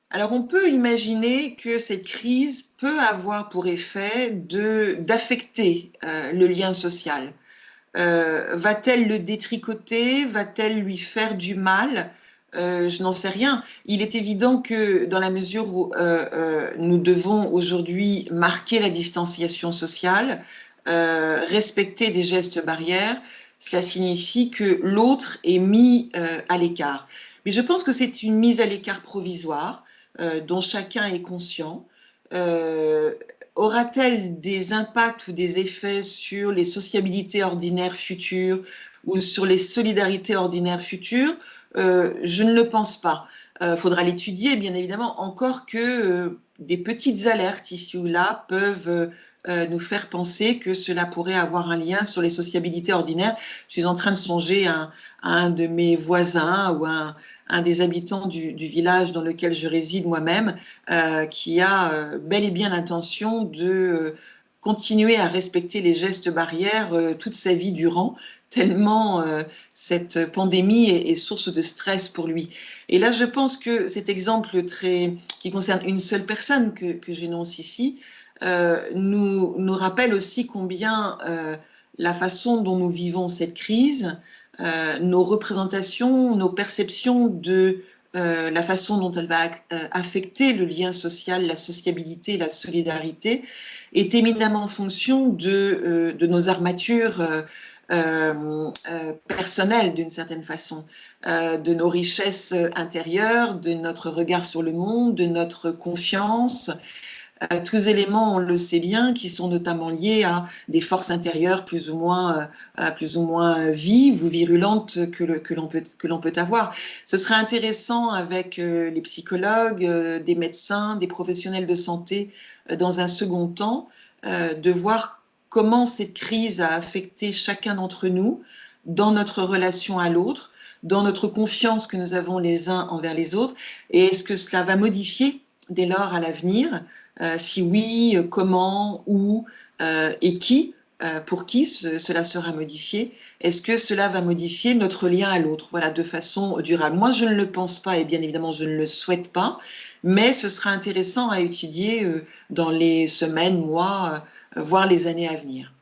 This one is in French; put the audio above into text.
Alors, on peut imaginer que cette crise peut avoir pour effet d'affecter le lien social. Va-t-elle le détricoter? Va-t-elle lui faire du mal? Je n'en sais rien. Il est évident que dans la mesure où nous devons aujourd'hui marquer la distanciation sociale, respecter des gestes barrières, cela signifie que l'autre est mis à l'écart. Mais je pense que c'est une mise à l'écart provisoire dont chacun est conscient. Euh, Aura-t-elle des impacts ou des effets sur les sociabilités ordinaires futures ou sur les solidarités ordinaires futures? Je ne le pense pas. Faudra l'étudier, bien évidemment, encore que des petites alertes ici ou là peuvent nous faire penser que cela pourrait avoir un lien sur les sociabilités ordinaires. Je suis en train de songer à un de mes voisins ou à un des habitants du village dans lequel je réside moi-même, qui a bel et bien l'intention de continuer à respecter les gestes barrières toute sa vie durant, tellement cette pandémie est source de stress pour lui. Et là, je pense que cet exemple qui concerne une seule personne que j'énonce ici nous rappelle aussi combien la façon dont nous vivons cette crise, nos représentations, nos perceptions de la façon dont elle va affecter le lien social, la sociabilité, la solidarité, est éminemment en fonction de nos armatures personnelles d'une certaine façon, de nos richesses intérieures, de notre regard sur le monde, de notre confiance, tous éléments, on le sait bien, qui sont notamment liés à des forces intérieures plus ou moins vives ou virulentes que l'on peut avoir. Ce serait intéressant avec les psychologues, des médecins, des professionnels de santé, dans un second temps, de voir comment cette crise a affecté chacun d'entre nous dans notre relation à l'autre, dans notre confiance que nous avons les uns envers les autres, et est-ce que cela va modifier dès lors à l'avenir si oui, comment, où et qui, pour qui cela sera modifié? Est-ce que cela va modifier notre lien à l'autre, voilà, de façon durable? Moi, je ne le pense pas et bien évidemment, je ne le souhaite pas, mais ce sera intéressant à étudier dans les semaines, mois, voire les années à venir.